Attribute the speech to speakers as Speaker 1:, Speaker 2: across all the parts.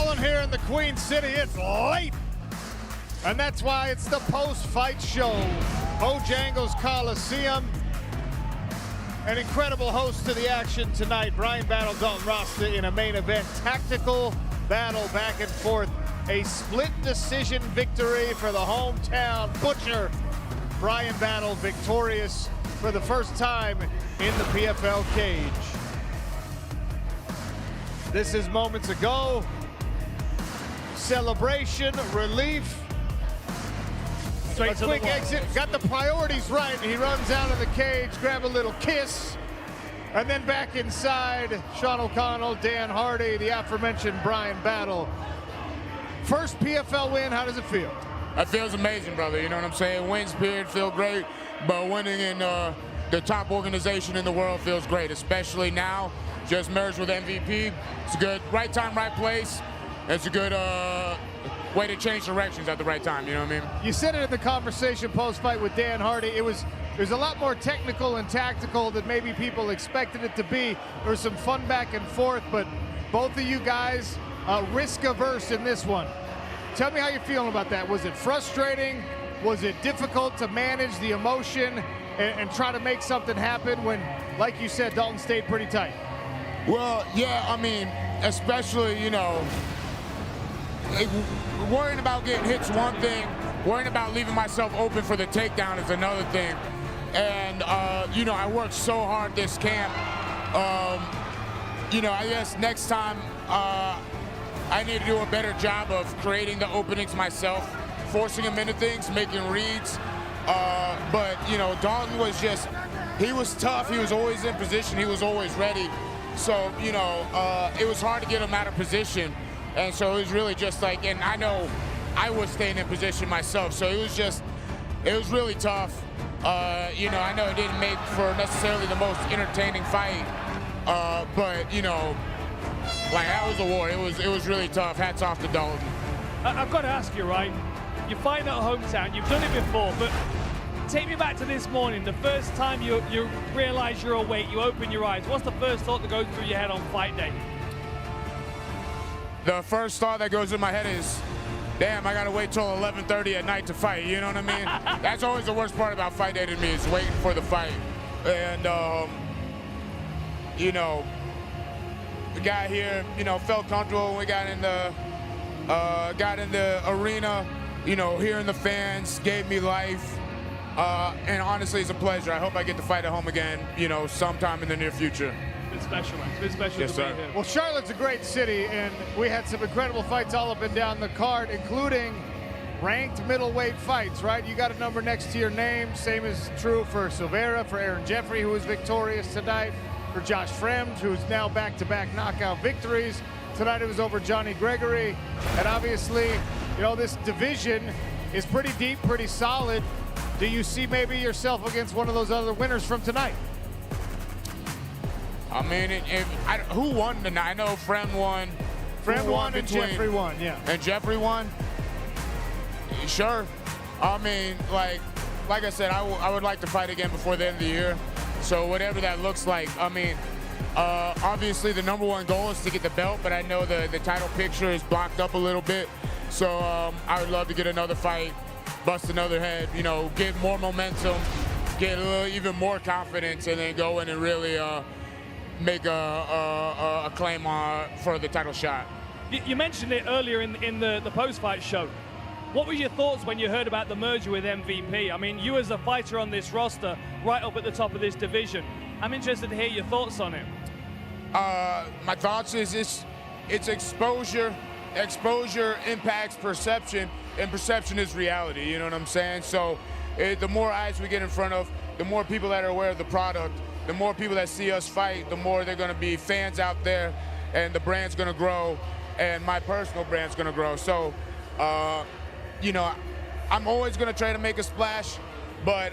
Speaker 1: rolling here in the Queen City. It's late. And that's why it's the post-fight show. Bojangles Coliseum. An incredible host to the action tonight. Bryan Battle, Dalton Rosta in a main event. Tactical battle back and forth. A split decision victory for the hometown butcher. Bryan Battle victorious for the first time in the PFL cage. This is moments ago. Celebration, relief. A quick exit, got the priorities right. He runs out of the cage, grab a little kiss, and then back inside. Sean O'Connell, Dan Hardy, the aforementioned Bryan Battle. First PFL win, how does it feel?
Speaker 2: It feels amazing, brother. You know what I'm saying? Wins, period, feel great, but winning in the top organization in the world feels great, especially now. Just merged with MVP. It's a good right time, right place. It's a good way to change directions at the right time, you know what I mean?
Speaker 1: You said it in the conversation post-fight with Dan Hardy. It was a lot more technical and tactical than maybe people expected it to be. There was some fun back and forth, but both of you guys risk-averse in this one. Tell me how you're feeling about that. Was it frustrating? Was it difficult to manage the emotion and try to make something happen when, like you said, Dalton stayed pretty tight?
Speaker 2: Well, yeah, I mean, especially, you know, worrying about getting hit's one thing, worrying about leaving myself open for the takedown is another thing. And, you know, I worked so hard this camp. You know, I guess next time I need to do a better job of creating the openings myself, forcing him into things, making reads. But, you know, Dalton was just, he was tough. He was always in position. He was always ready. So, you know, it was hard to get him out of position. And so it was really just like, and I know I was staying in position myself, so it was really tough. You know, I know it didn't make for necessarily the most entertaining fight, but, you know, like, that was a war. It was really tough. Hats off to Dalton.
Speaker 3: I've got to ask you, right? You're fighting at hometown. You've done it before, but take me back to this morning. The first time you realize you're awake, you open your eyes. What's the first thought that goes through your head on fight day?
Speaker 2: The first thought that goes in my head is, damn, I gotta wait till 11:30 at night to fight, you know what I mean? That's always the worst part about fight day to me, is waiting for the fight. And, you know, the guy here, you know, felt comfortable when we got in the arena, you know, hearing the fans, gave me life. And honestly, it's a pleasure. I hope I get to fight at home again, you know, sometime in the near future.
Speaker 3: It's special, man. It's been special
Speaker 2: Yes,
Speaker 3: to
Speaker 2: sir.
Speaker 3: be here.
Speaker 1: Well, Charlotte's a great city, and we had some incredible fights all up and down the card, including ranked middleweight fights, right? You got a number next to your name. Same is true for Silveira, for Aaron Jeffrey, who was victorious tonight, for Josh Fremd, who's now back-to-back knockout victories. Tonight it was over Johnny Gregory. And obviously, you know, this division is pretty deep, pretty solid. Do you see maybe yourself against one of those other winners from tonight?
Speaker 2: I mean, who won tonight? I know Fremd won.
Speaker 1: Fremd won and Jeffrey won, yeah.
Speaker 2: And Jeffrey won? Sure. I mean, like I said, I would like to fight again before the end of the year. So whatever that looks like. I mean, obviously the #1 goal is to get the belt, but I know the title picture is blocked up a little bit. So I would love to get another fight, bust another head, you know, get more momentum, get a little even more confidence, and then go in and really make a claim for the title shot.
Speaker 3: You mentioned it earlier in the post-fight show. What were your thoughts when you heard about the merger with MVP? I mean, you as a fighter on this roster, right up at the top of this division. I'm interested to hear your thoughts on it.
Speaker 2: My thoughts is it's exposure. Exposure impacts perception, and perception is reality, you know what I'm saying? So the more eyes we get in front of, the more people that are aware of the product, the more people that see us fight, the more they're going to be fans out there, and the brand's going to grow, and my personal brand's going to grow. So, you know, I'm always going to try to make a splash, but,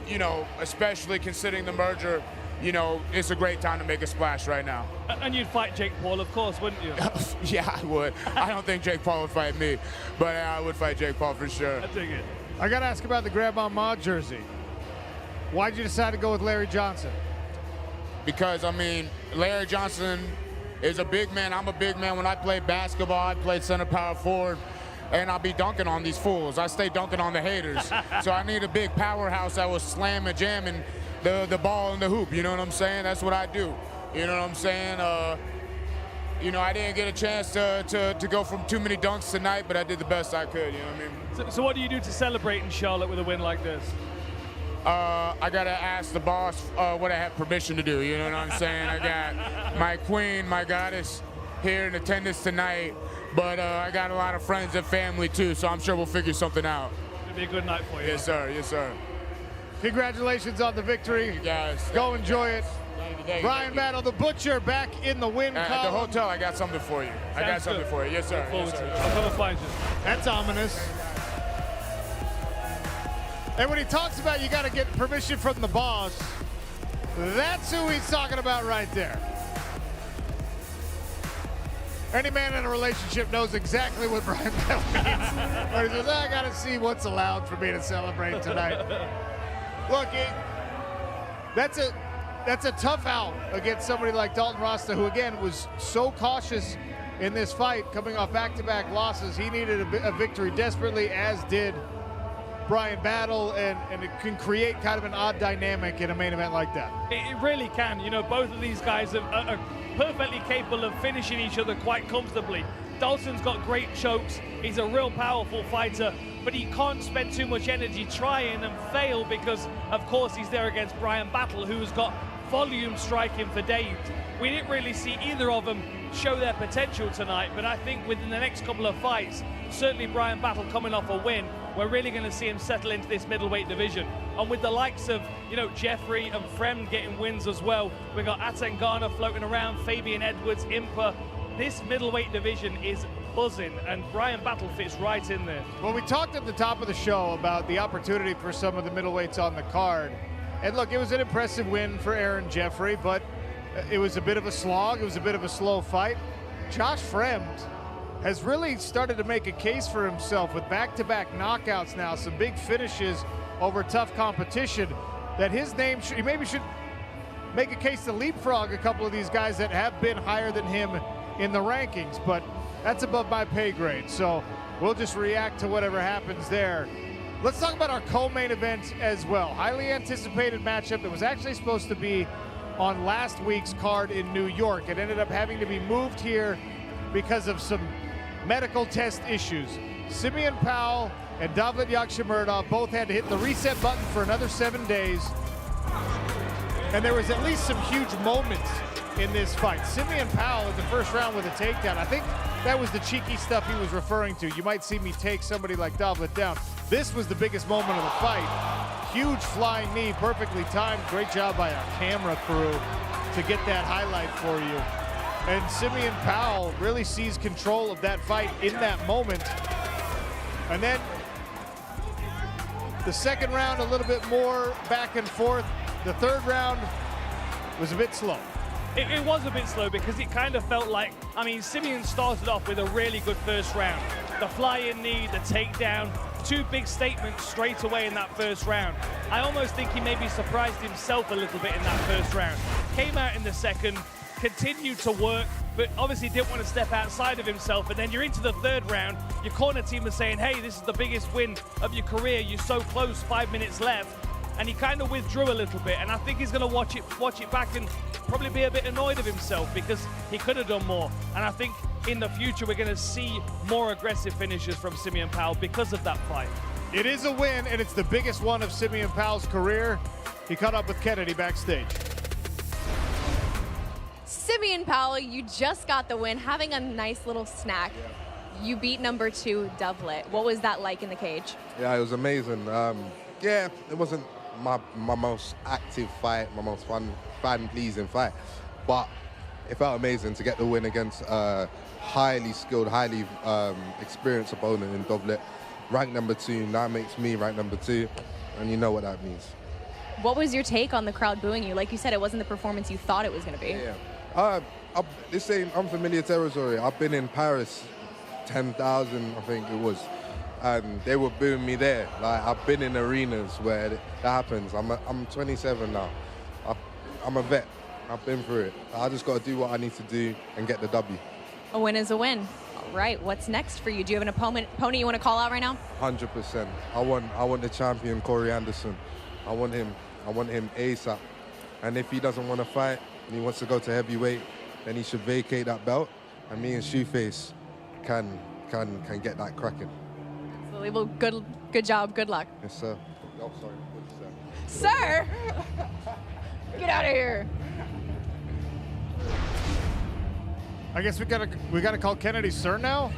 Speaker 2: you know, especially considering the merger, you know, it's a great time to make a splash right now.
Speaker 3: And you'd fight Jake Paul, of course, wouldn't you?
Speaker 2: Yeah, I would. I don't think Jake Paul would fight me, but I would fight Jake Paul for sure.
Speaker 3: I dig it.
Speaker 1: I got to ask about the Grandma Ma jersey. Why'd you decide to go with Larry Johnson?
Speaker 2: Because, I mean, Larry Johnson is a big man. I'm a big man. When I played basketball, I played center power forward, and I'll be dunking on these fools. I stay dunking on the haters. So I need a big powerhouse that will slam and jamming the ball in the hoop. You know what I'm saying? That's what I do. You know what I'm saying? You know, I didn't get a chance to go from too many dunks tonight, but I did the best I could, you know what I mean?
Speaker 3: So what do you do to celebrate in Charlotte with a win like this?
Speaker 2: I got to ask the boss what I have permission to do, you know what I'm saying? I got my queen, my goddess here in attendance tonight, but I got a lot of friends and family too, so I'm sure we'll figure something out.
Speaker 3: It'll be a good night for you.
Speaker 2: Yes, sir. Yes, sir.
Speaker 1: Congratulations on the victory.
Speaker 2: You guys.
Speaker 1: Go enjoy it. Brian Battle, the Butcher, back in the win column.
Speaker 2: At the hotel, I got something for you. I got something for you. Yes, sir. Yes, sir.
Speaker 3: I'll come and find you.
Speaker 1: That's ominous. And when he talks about you got to get permission from the boss, that's who he's talking about right there. Any man in a relationship knows exactly what Brian Battle means. Where he says, I got to see what's allowed for me to celebrate tonight. Look, that's a tough out against somebody like Dalton Rosta, who again was so cautious in this fight, coming off back-to-back losses. He needed a victory desperately, as did Brian Battle, and it can create kind of an odd dynamic in a main event like that.
Speaker 3: It really can. You know, both of these guys are perfectly capable of finishing each other quite comfortably. Dalton's got great chokes. He's a real powerful fighter, but he can't spend too much energy trying and fail because, of course, he's there against Brian Battle, who's got volume striking for days. We didn't really see either of them show their potential tonight, but I think within the next couple of fights, certainly Brian Battle coming off a win, we're really going to see him settle into this middleweight division. And with the likes of, you know, Jeffrey and Frem getting wins as well, we've got Atangana floating around, Fabian Edwards, Impa. This middleweight division is buzzing, and Brian Battle fits right in there.
Speaker 1: Well, we talked at the top of the show about the opportunity for some of the middleweights on the card. And look, it was an impressive win for Aaron Jeffrey, but it was a bit of a slog. It was a bit of a slow fight. Josh Fremd has really started to make a case for himself with back-to-back knockouts now, some big finishes over tough competition, that his name, he maybe should make a case to leapfrog a couple of these guys that have been higher than him in the rankings, but that's above my pay grade, so we'll just react to whatever happens there. Let's talk about our co-main event as well. Highly anticipated matchup that was actually supposed to be on last week's card in New York. It ended up having to be moved here because of some medical test issues. Simeon Powell and Davlet Yakhshimuradov both had to hit the reset button for another 7 days. And there was at least some huge moments in this fight. Simeon Powell in the first round with a takedown. I think that was the cheeky stuff he was referring to. You might see me take somebody like Davlet down. This was the biggest moment of the fight. Huge flying knee, perfectly timed. Great job by our camera crew to get that highlight for you. And Simeon Powell really seized control of that fight in that moment. And then the second round, a little bit more back and forth. The third round was a bit slow.
Speaker 3: It was a bit slow because it kind of felt like, I mean, Simeon started off with a really good first round. The fly-in knee, the takedown, two big statements straight away in that first round. I almost think he maybe surprised himself a little bit in that first round. Came out in the second, continued to work, but obviously didn't want to step outside of himself. And then you're into the third round, your corner team is saying, hey, this is the biggest win of your career. You're so close, 5 minutes left. And he kind of withdrew a little bit. And I think he's going to watch it back and probably be a bit annoyed of himself because he could have done more. And I think in the future, we're going to see more aggressive finishes from Simeon Powell because of that fight.
Speaker 1: It is a win, and it's the biggest one of Simeon Powell's career. He caught up with Kennedy backstage.
Speaker 4: Simeon Powell, you just got the win, having a nice little snack. Yeah. You beat number 2, Davlet. What was that like in the cage?
Speaker 5: Yeah, it was amazing. Yeah, it wasn't my most active fight, my most fan-pleasing fight, but it felt amazing to get the win against a highly skilled, highly experienced opponent in Davlet. Ranked number 2, now makes me ranked number 2, and you know what that means.
Speaker 4: What was your take on the crowd booing you? Like you said, it wasn't the performance you thought it was going to be.
Speaker 5: Yeah. This ain't unfamiliar territory. I've been in Paris, 10,000, I think it was, and they were booing me there. Like, I've been in arenas where that happens. I'm 27 now. I'm a vet. I've been through it. I just got to do what I need to do and get the W.
Speaker 4: A win is a win. All right, what's next for you? Do you have an pony you want to call out right now?
Speaker 5: 100%. I want the champion, Corey Anderson. I want him ASAP. And if he doesn't want to fight and he wants to go to heavyweight, then he should vacate that belt. And me and Shoeface can get that cracking.
Speaker 4: Absolutely. Well, good job. Good luck.
Speaker 5: Yes, sir. Oh, sorry.
Speaker 4: Sir! Get out of here.
Speaker 1: I guess we gotta call Kennedy sir now.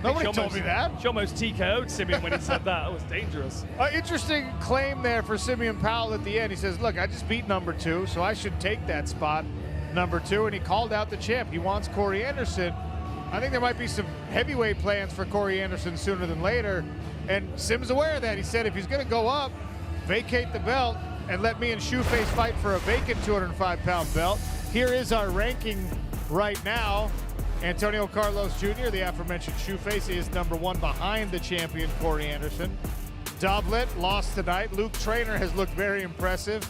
Speaker 1: Nobody told me that.
Speaker 3: She almost TKO'd Simeon when he said that. That was dangerous.
Speaker 1: Interesting claim there for Simeon Powell at the end. He says, look, I just beat number 2, so I should take that spot, number 2, and he called out the champ. He wants Corey Anderson. I think there might be some heavyweight plans for Corey Anderson sooner than later, and Sim's aware of that. He said if he's gonna go up, vacate the belt, and let me and Shoeface fight for a vacant 205-pound belt. Here is our ranking right now. Antonio Carlos Jr., the aforementioned Shoeface, is number 1 behind the champion Corey Anderson. Doublet lost tonight. Luke Traynor has looked very impressive.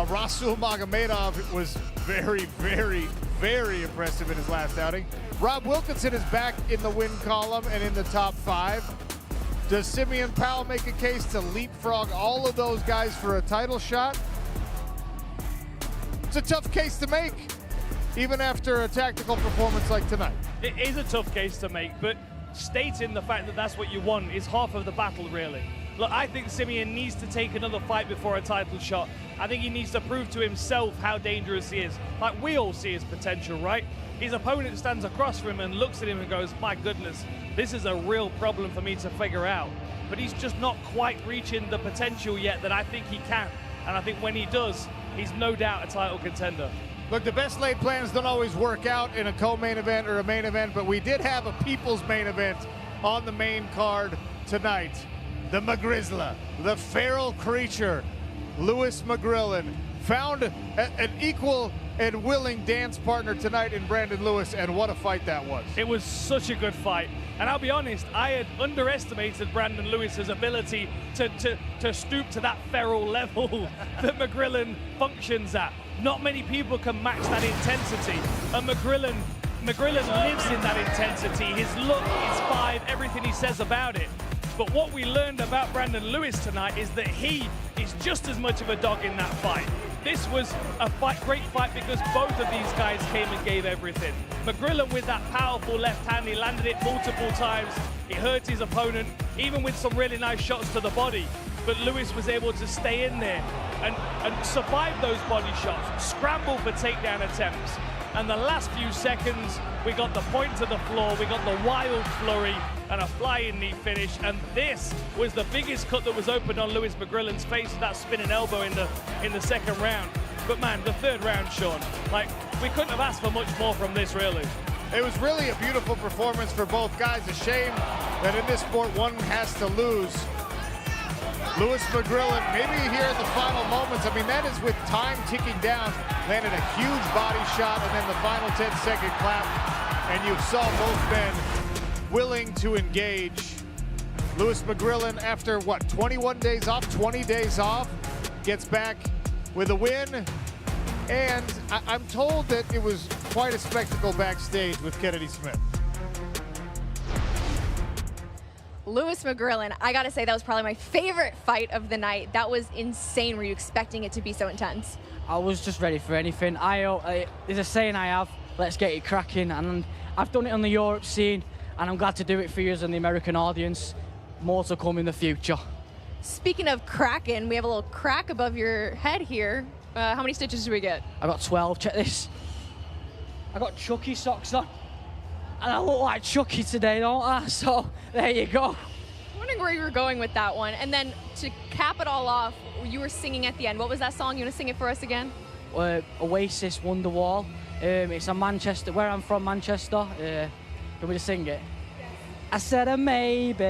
Speaker 1: Rasul Magomedov was very, very, very impressive in his last outing. Rob Wilkinson is back in the win column and in the top 5. Does Simeon Powell make a case to leapfrog all of those guys for a title shot? It's a tough case to make, even after a tactical performance like tonight.
Speaker 3: It is a tough case to make, but stating the fact that that's what you want is half of the battle, really. Look, I think Simeon needs to take another fight before a title shot. I think he needs to prove to himself how dangerous he is. Like, we all see his potential, right? His opponent stands across from him and looks at him and goes, my goodness, this is a real problem for me to figure out. But he's just not quite reaching the potential yet that I think he can. And I think when he does, he's no doubt a title contender.
Speaker 1: Look, the best laid plans don't always work out in a co-main event or a main event, but we did have a people's main event on the main card tonight. The McGrizzler, the feral creature, Lewis McGrillen, found an equal and willing dance partner tonight in Brandon Lewis, and what a fight that was.
Speaker 3: It was such a good fight. And I'll be honest, I had underestimated Brandon Lewis's ability to stoop to that feral level that McGrillen functions at. Not many people can match that intensity. And McGrillen lives in that intensity. His look, his vibe, everything he says about it. But what we learned about Brandon Lewis tonight is that he is just as much of a dog in that fight. This was a great fight because both of these guys came and gave everything. McGrillen with that powerful left hand, he landed it multiple times. He hurt his opponent, even with some really nice shots to the body. But Lewis was able to stay in there and survive those body shots, scramble for takedown attempts. And the last few seconds, we got the point to the floor, we got the wild flurry and a flying knee finish. And this was the biggest cut that was opened on Lewis McGrillen's face with that spinning elbow in the second round. But man, the third round, Sean, like, we couldn't have asked for much more from this, really.
Speaker 1: It was really a beautiful performance for both guys. A shame that in this sport one has to lose. Lewis McGrillen, maybe here in the final moments, I mean, that is with time ticking down, landed a huge body shot and then the final 10-second clap, and you saw both men willing to engage. Lewis McGrillen, after what, 21 days off, 20 days off, gets back with a win, and I'm told that it was quite a spectacle backstage with Kennedy Smith.
Speaker 4: Lewis McGrillen, I gotta say that was probably my favorite fight of the night. That was insane. Were you expecting it to be so intense?
Speaker 6: I was just ready for anything. There's a saying I have, let's get it cracking, and I've done it on the Europe scene, and I'm glad to do it for you and the American audience. More to come in the future.
Speaker 4: Speaking of cracking, we have a little crack above your head here. How many stitches do we get?
Speaker 6: I got 12, check this. I got Chucky socks on. And I look like Chucky today, don't I? So, there you go.
Speaker 4: I'm wondering where you were going with that one. And then to cap it all off, you were singing at the end. What was that song? You want to sing it for us again?
Speaker 6: Oasis, Wonderwall. It's a Manchester, where I'm from, Manchester. You want me to sing it? I said, maybe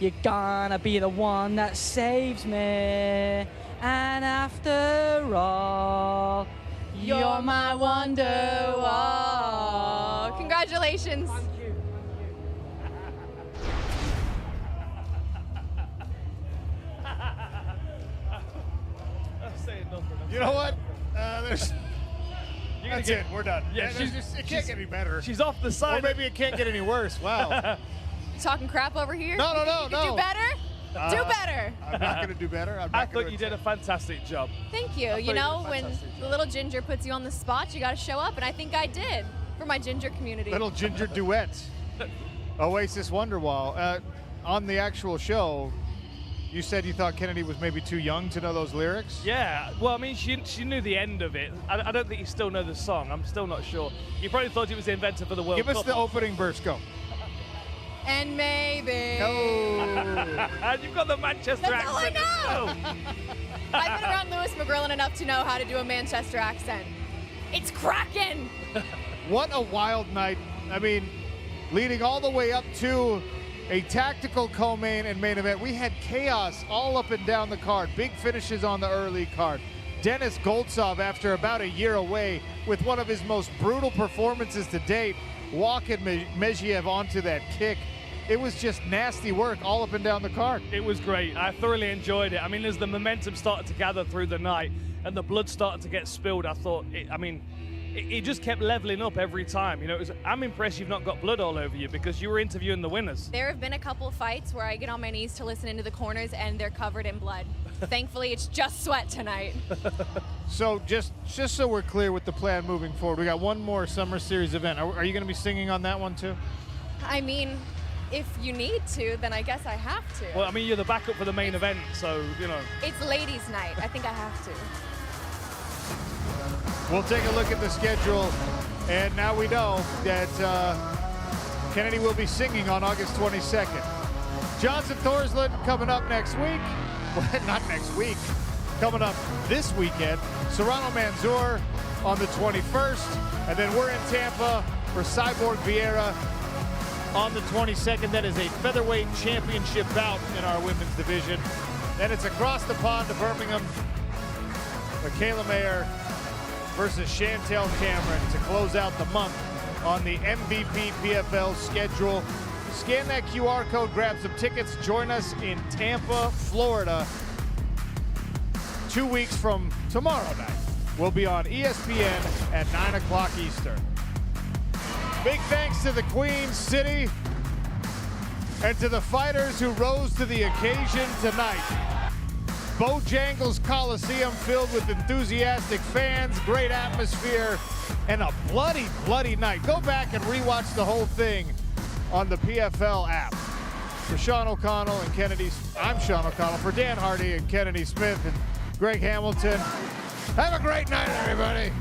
Speaker 6: you're gonna be the one that saves me. And after all, you're my wonderwall.
Speaker 4: Congratulations.
Speaker 6: Thank you.
Speaker 3: I'm saying nothing.
Speaker 1: You know what? That's it. We're done.
Speaker 3: Yeah,
Speaker 1: it can't get any better.
Speaker 3: She's off the
Speaker 1: Or
Speaker 3: side.
Speaker 1: maybe it can't get any worse. Wow.
Speaker 4: You talking crap over here?
Speaker 1: No, no,
Speaker 4: You
Speaker 1: no,
Speaker 4: think you could
Speaker 1: no.
Speaker 4: do better? Do better.
Speaker 1: I'm not going to do better.
Speaker 3: I thought you did a fantastic job.
Speaker 4: Thank you.
Speaker 3: thought
Speaker 4: You
Speaker 3: you
Speaker 4: know,
Speaker 3: did a
Speaker 4: when
Speaker 3: fantastic
Speaker 4: the
Speaker 3: job.
Speaker 4: little ginger puts you on the spot, you got to show up, and I think I did for my ginger community.
Speaker 1: Little ginger duet. Oasis Wonderwall. On the actual show, you said you thought Kennedy was maybe too young to know those lyrics?
Speaker 3: Yeah, well, I mean, she knew the end of it. I don't think you still know the song. I'm still not sure. You probably thought it was the inventor for the World
Speaker 1: Give us
Speaker 3: Cup.
Speaker 1: the opening verse. Go.
Speaker 4: And maybe.
Speaker 1: Oh.
Speaker 3: And you've got the Manchester
Speaker 4: That's all I
Speaker 3: accent.
Speaker 4: know. I've been around Lewis McGrillen enough to know how to do a Manchester accent. It's cracking.
Speaker 1: What a wild night. I mean, leading all the way up to a tactical co-main and main event. We had chaos all up and down the card. Big finishes on the early card. Denis Goltsov, after about a year away, with one of his most brutal performances to date, walking Mejiev onto that kick. It was just nasty work all up and down the card.
Speaker 3: It was great. I thoroughly enjoyed it. I mean, as the momentum started to gather through the night and the blood started to get spilled, I thought, it just kept leveling up every time. You know, I'm impressed you've not got blood all over you because you were interviewing the winners.
Speaker 4: There have been a couple fights where I get on my knees to listen into the corners and they're covered in blood. Thankfully, it's just sweat tonight.
Speaker 1: So just so we're clear with the plan moving forward, we got one more Summer Series event. Are you going to be singing on that one too?
Speaker 4: I mean, if you need to, then I guess I have to.
Speaker 3: Well, I mean, you're the backup for the main event, so, you know.
Speaker 4: It's ladies' night. I think I have to.
Speaker 1: We'll take a look at the schedule, and now we know that Kennedy will be singing on August 22nd. Johnson Thorsland coming up next week. Well, not next week. Coming up this weekend. Serrano Manzur on the 21st, and then we're in Tampa for Cyborg Vieira on the 22nd. That is a featherweight championship bout in our women's division. Then it's across the pond to Birmingham. Michaela Mayer versus Chantel Cameron to close out the month on the MVP PFL schedule. Scan that QR code, grab some tickets, join us in Tampa, Florida, 2 weeks from tomorrow night. We'll be on ESPN at 9 o'clock Eastern. Big thanks to the Queen City and to the fighters who rose to the occasion tonight. Bojangles Coliseum filled with enthusiastic fans, great atmosphere, and a bloody, bloody night. Go back and rewatch the whole thing on the PFL app. For Sean O'Connell and Kennedy, I'm Sean O'Connell. For Dan Hardy and Kennedy Smith and Greg Hamilton, have a great night, everybody.